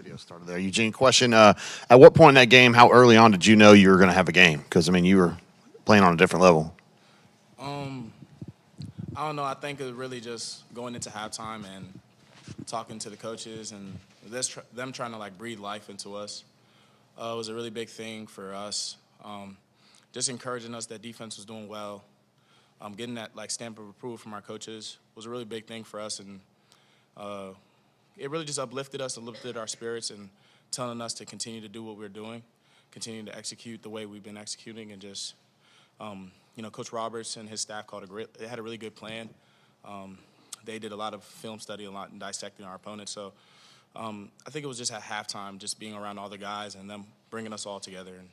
Video started there. Eugene, question, at what point in that game, how early on did you know you were going to have a game? Because, I mean, you were playing on a different level. I don't know. I think it was really just going into halftime and talking to the coaches and them trying to, like, breathe life into us. It was a really big thing for us. Just encouraging us that defense was doing well. Getting that, like, stamp of approval from our coaches was a really big thing for us. And it really just uplifted us and lifted our spirits and telling us to continue to do what we're doing, continue to execute the way we've been executing, and just, Coach Roberts and his staff they had a really good plan. They did a lot of film study, a lot in dissecting our opponents. So I think it was just at halftime, just being around all the guys and them bringing us all together. And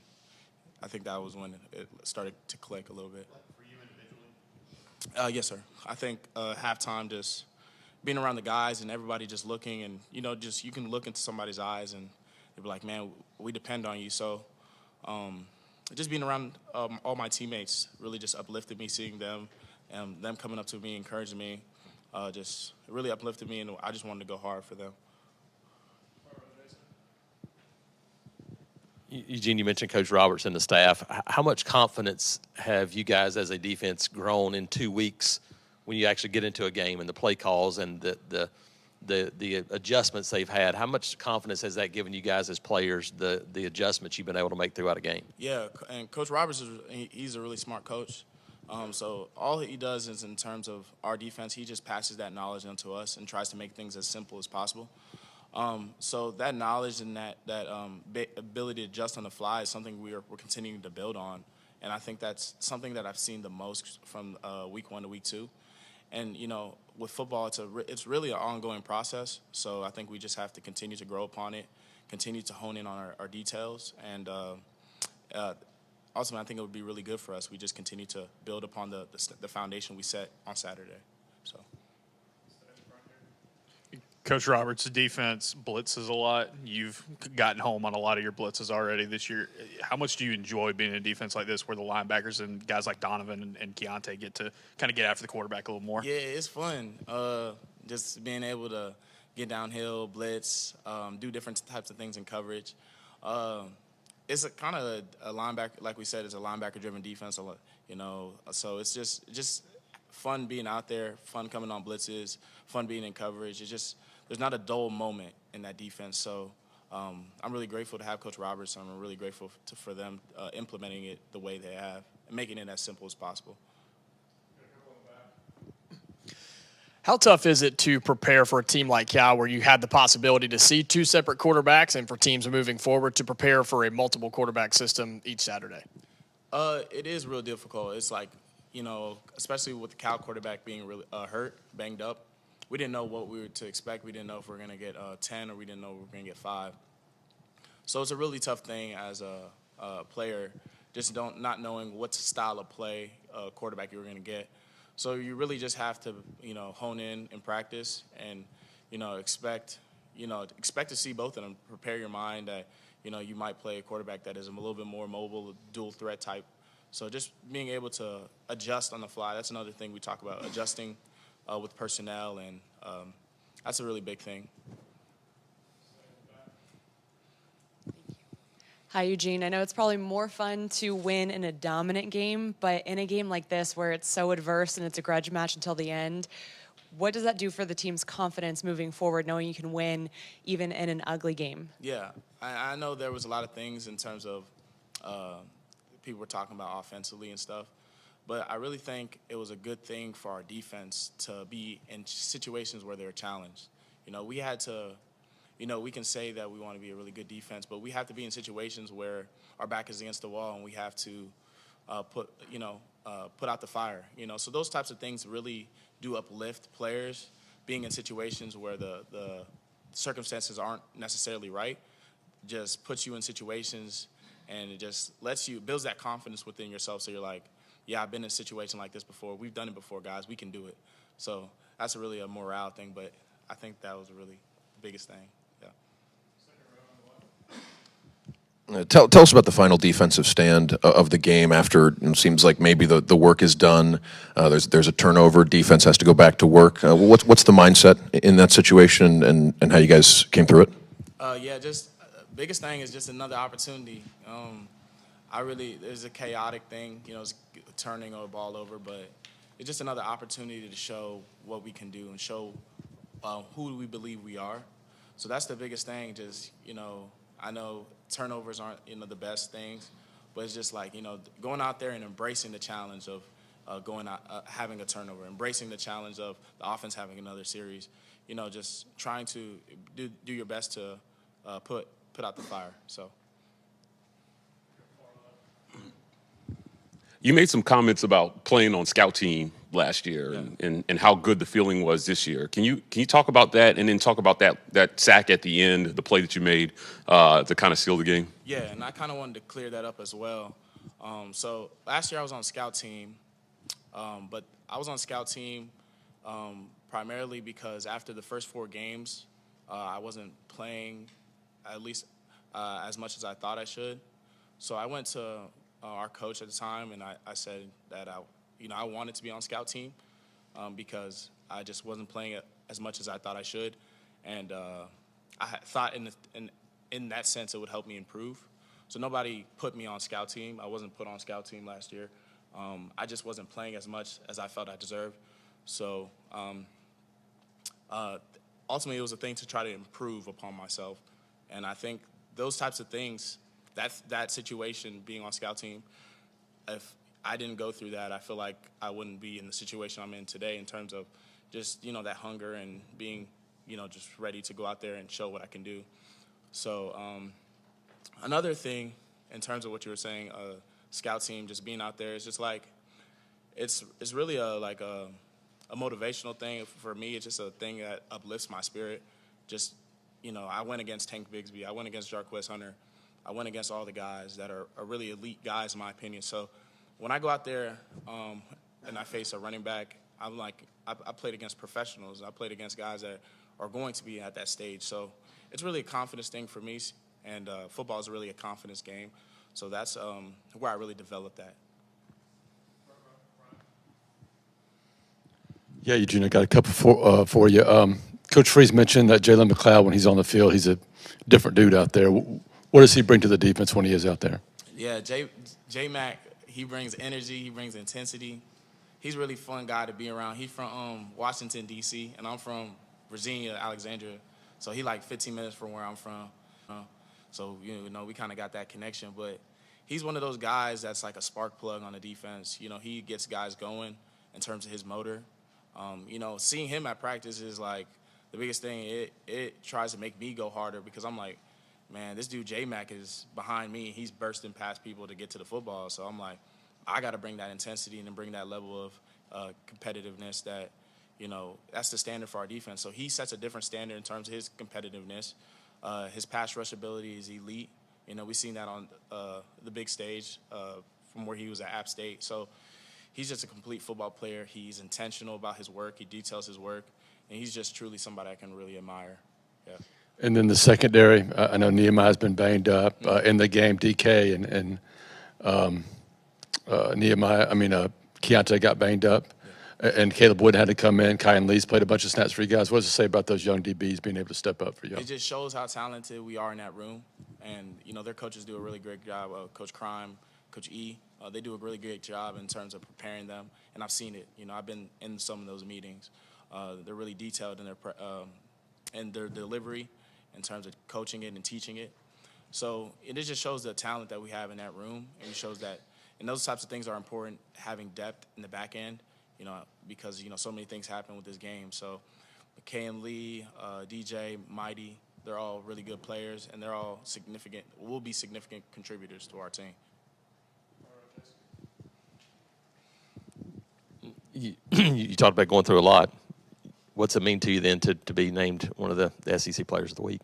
I think that was when it started to click a little bit. For you individually? Yes, sir. I think halftime, just being around the guys and everybody just looking, and, just you can look into somebody's eyes and they'll be like, man, we depend on you. So just being around all my teammates really just uplifted me, seeing them and them coming up to me, encouraging me, just really uplifted me, and I just wanted to go hard for them. Eugene, you mentioned Coach Roberts and the staff. How much confidence have you guys as a defense grown in 2 weeks when you actually get into a game and the play calls and the adjustments they've had? How much confidence has that given you guys as players, the adjustments you've been able to make throughout a game? Yeah, and Coach Roberts, he's a really smart coach. So all he does is, in terms of our defense, he just passes that knowledge onto us and tries to make things as simple as possible. So that knowledge and that ability to adjust on the fly is something we're continuing to build on. And I think that's something that I've seen the most from week 1 to week 2. And, with football, it's really an ongoing process. So I think we just have to continue to grow upon it, continue to hone in on our details. And ultimately, I think it would be really good for us. We just continue to build upon the foundation we set on Saturday. So. Coach Roberts' defense blitzes a lot. You've gotten home on a lot of your blitzes already this year. How much do you enjoy being in a defense like this where the linebackers and guys like Donovan and Keontae get to kind of get after the quarterback a little more? Yeah, it's fun. Just being able to get downhill, blitz, do different types of things in coverage. It's kind of a linebacker, like we said, it's a linebacker-driven defense, so it's just fun being out there, fun coming on blitzes, fun being in coverage. It's just there's not a dull moment in that defense. So I'm really grateful to have Coach Roberts. I'm really grateful for them implementing it the way they have and making it as simple as possible. How tough is it to prepare for a team like Cal where you had the possibility to see 2 separate quarterbacks, and for teams moving forward to prepare for a multiple quarterback system each Saturday? It is real difficult. It's like, especially with the Cal quarterback being really hurt, banged up, we didn't know what we were to expect. We didn't know if we were going to get 10 or we didn't know we were going to get 5. So it's a really tough thing as a player, just not knowing what style of play quarterback you were going to get. So you really just have to, hone in practice and, expect to see both of them. Prepare your mind that, you might play a quarterback that is a little bit more mobile, dual threat type. So just being able to adjust on the fly, that's another thing we talk about, adjusting with personnel, and that's a really big thing. Hi, Eugene. I know it's probably more fun to win in a dominant game, but in a game like this where it's so adverse and it's a grudge match until the end, what does that do for the team's confidence moving forward, knowing you can win even in an ugly game? Yeah, I know there was a lot of things in terms of people were talking about offensively and stuff, but I really think it was a good thing for our defense to be in situations where they're challenged. We had to, we can say that we want to be a really good defense, but we have to be in situations where our back is against the wall and we have to put out the fire. So those types of things really do uplift players. Being in situations where the circumstances aren't necessarily right just puts you in situations, and it just builds that confidence within yourself. So you're like, yeah, I've been in a situation like this before. We've done it before, guys. We can do it. So that's really a morale thing, but I think that was really the biggest thing. Tell us about the final defensive stand of the game after it seems like maybe the work is done. There's a turnover. Defense has to go back to work. What's the mindset in that situation, and how you guys came through it? Yeah, just biggest thing is just another opportunity. There's a chaotic thing, it's turning a ball over, but it's just another opportunity to show what we can do and show who we believe we are. So that's the biggest thing. Just, I know turnovers aren't, the best things, but it's just like, going out there and embracing the challenge of having a turnover, embracing the challenge of the offense having another series, just trying to do your best to put out the fire. So. You made some comments about playing on scout team last year and how good the feeling was this year. Can you talk about that and then talk about that sack at the end, the play that you made to kind of seal the game? Yeah, and I kind of wanted to clear that up as well. So last year I was on scout team, but I was on scout team primarily because after the first 4 games, I wasn't playing at least as much as I thought I should. So I went to our coach at the time, and I said that I wanted to be on scout team because I just wasn't playing it as much as I thought I should, and I thought in that sense it would help me improve. So nobody put me on scout team. I wasn't put on scout team last year. I just wasn't playing as much as I felt I deserved. So ultimately it was a thing to try to improve upon myself, and I think those types of things. That situation, being on scout team, if I didn't go through that, I feel like I wouldn't be in the situation I'm in today in terms of just, that hunger and being, just ready to go out there and show what I can do. So another thing in terms of what you were saying, scout team, just being out there, it's just like, it's really a motivational thing for me. It's just a thing that uplifts my spirit. Just, I went against Tank Bigsby. I went against Jarquez Hunter. I went against all the guys that are really elite guys, in my opinion. So when I go out there and I face a running back, I'm like, I played against professionals. I played against guys that are going to be at that stage. So it's really a confidence thing for me, and football is really a confidence game. So that's where I really developed that. Yeah, Eugene, I got a couple for you. Coach Freeze mentioned that Jalen McLeod, when he's on the field, he's a different dude out there. What does he bring to the defense when he is out there? Yeah, J-Mac, he brings energy, he brings intensity. He's a really fun guy to be around. He's from Washington, D.C., and I'm from Virginia, Alexandria. So he like 15 minutes from where I'm from. So, we kind of got that connection. But he's one of those guys that's like a spark plug on the defense. He gets guys going in terms of his motor. Seeing him at practice is like the biggest thing. It tries to make me go harder because I'm like, man, this dude J-Mac is behind me. He's bursting past people to get to the football. So I'm like, I got to bring that intensity and bring that level of competitiveness that, that's the standard for our defense. So he sets a different standard in terms of his competitiveness. His pass rush ability is elite. We've seen that on the big stage from where he was at App State. So he's just a complete football player. He's intentional about his work. He details his work. And he's just truly somebody I can really admire. Yeah. And then the secondary, I know Nehemiah's been banged up in the game. DK and Keontae got banged up, and Caleb Wood had to come in. Kyan Lee's played a bunch of snaps for you guys. What does it say about those young DBs being able to step up for you? It just shows how talented we are in that room, and their coaches do a really great job. Coach Crime, Coach E, they do a really great job in terms of preparing them, and I've seen it. I've been in some of those meetings. They're really detailed in their delivery, in terms of coaching it and teaching it. So it just shows the talent that we have in that room, and it shows that, and those types of things are important, having depth in the back end, because, so many things happen with this game. So McKay and Lee, DJ, Mighty, they're all really good players, and they're all will be significant contributors to our team. You talked about going through a lot. What's it mean to you then to be named one of the SEC Players of the Week?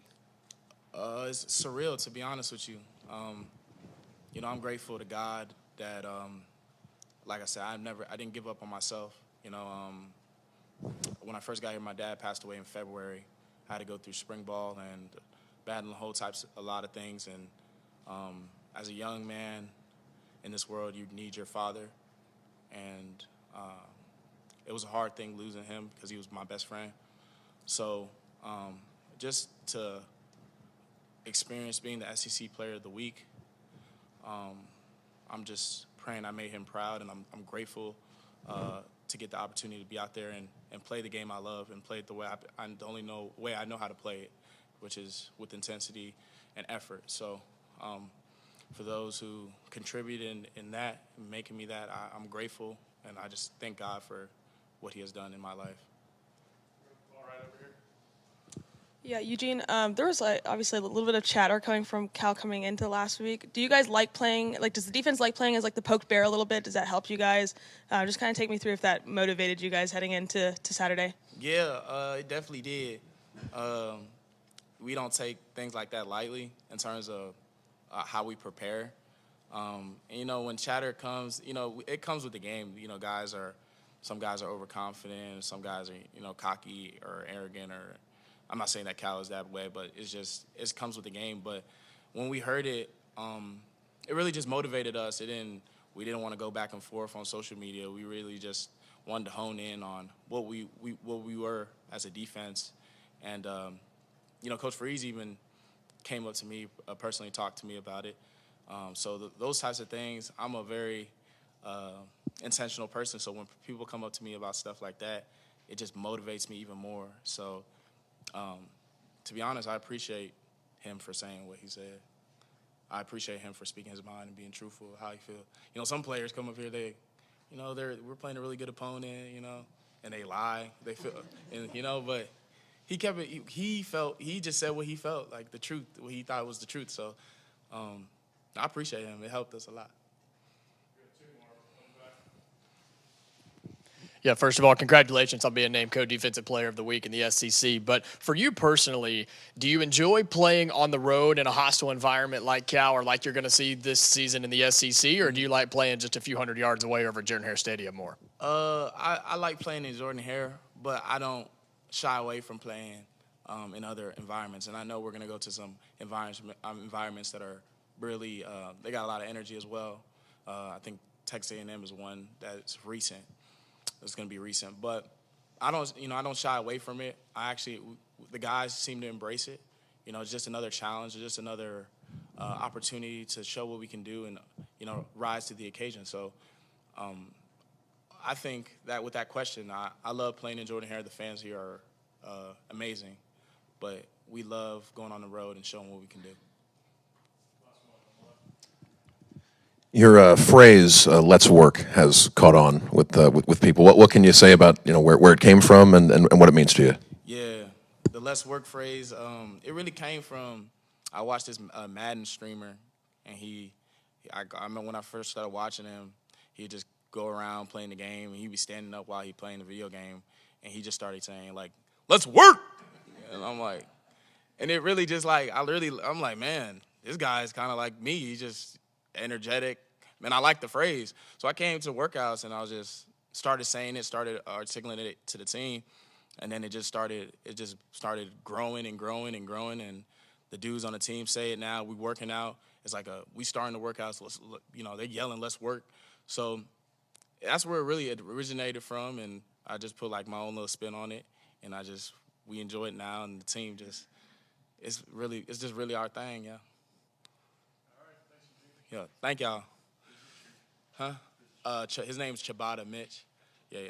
It's surreal, to be honest with you. I'm grateful to God that, like I said, I didn't give up on myself. When I first got here, my dad passed away in February. I had to go through spring ball and battling a lot of things. And as a young man in this world, you need your father. And it was a hard thing losing him because he was my best friend. So just to experience being the SEC Player of the Week. I'm just praying I made him proud, and I'm grateful to get the opportunity to be out there and play the game I love and play it the way the only way I know how to play it, which is with intensity and effort. So for those who contributed in that, making me that, I'm grateful, and I just thank God for what he has done in my life. All right, over here. Yeah, Eugene, there was obviously a little bit of chatter coming from Cal coming into last week. Do you guys like playing, does the defense like playing as the poked bear a little bit? Does that help you guys? Just kind of take me through if that motivated you guys heading into Saturday. Yeah, it definitely did. We don't take things like that lightly in terms of how we prepare. And, when chatter comes, it comes with the game. Some guys are overconfident, some guys are, cocky or arrogant, or I'm not saying that Cal is that way, but it comes with the game. But when we heard it, it really just motivated us. We didn't want to go back and forth on social media. We really just wanted to hone in on what we were as a defense. And, Coach Freeze even came up to me, personally talked to me about it. So those types of things, I'm a very intentional person. So when people come up to me about stuff like that, it just motivates me even more. So to be honest, I appreciate him for saying what he said. I appreciate him for speaking his mind and being truthful of how he feels. Some players come up here, we're playing a really good opponent, and they lie. They feel, but he kept it. He just said what he felt, like the truth, what he thought was the truth. So I appreciate him. It helped us a lot. Yeah, first of all, congratulations on being named Co-Defensive Player of the Week in the SEC. But for you personally, do you enjoy playing on the road in a hostile environment like Cal or like you're going to see this season in the SEC, or do you like playing just a few hundred yards away over at Jordan-Hare Stadium more? I like playing in Jordan-Hare, but I don't shy away from playing in other environments. And I know we're going to go to some environments that are really they got a lot of energy as well. I think Texas A&M is one that's recent. It's going to be recent, but I don't shy away from it. The guys seem to embrace it. It's just another challenge, just another opportunity to show what we can do and, rise to the occasion. So I think that with that question, I love playing in Jordan-Hare. The fans here are amazing, but we love going on the road and showing what we can do. Your phrase "Let's work" has caught on with people. What can you say about where it came from and what it means to you? Yeah, the "Let's work" phrase. It really came from I watched this Madden streamer, and I remember when I first started watching him, he'd just go around playing the game, and he'd be standing up while he playing the video game, and he just started saying "Let's work," and I'm like, and it really just I'm like, man, this guy's kind of like me. He's just energetic. Man, I like the phrase. So I came to workouts and I just started saying it, started articulating it to the team, and then it just started growing and growing and growing, and the dudes on the team say it now. We working out. It's like we starting the workouts. They're yelling, "Let's work." So that's where it really originated from, and I just put my own little spin on it, and we enjoy it now, and the team it's just really our thing, yeah. Yeah, thank y'all. Huh? His name's Chabada Mitch. Yeah.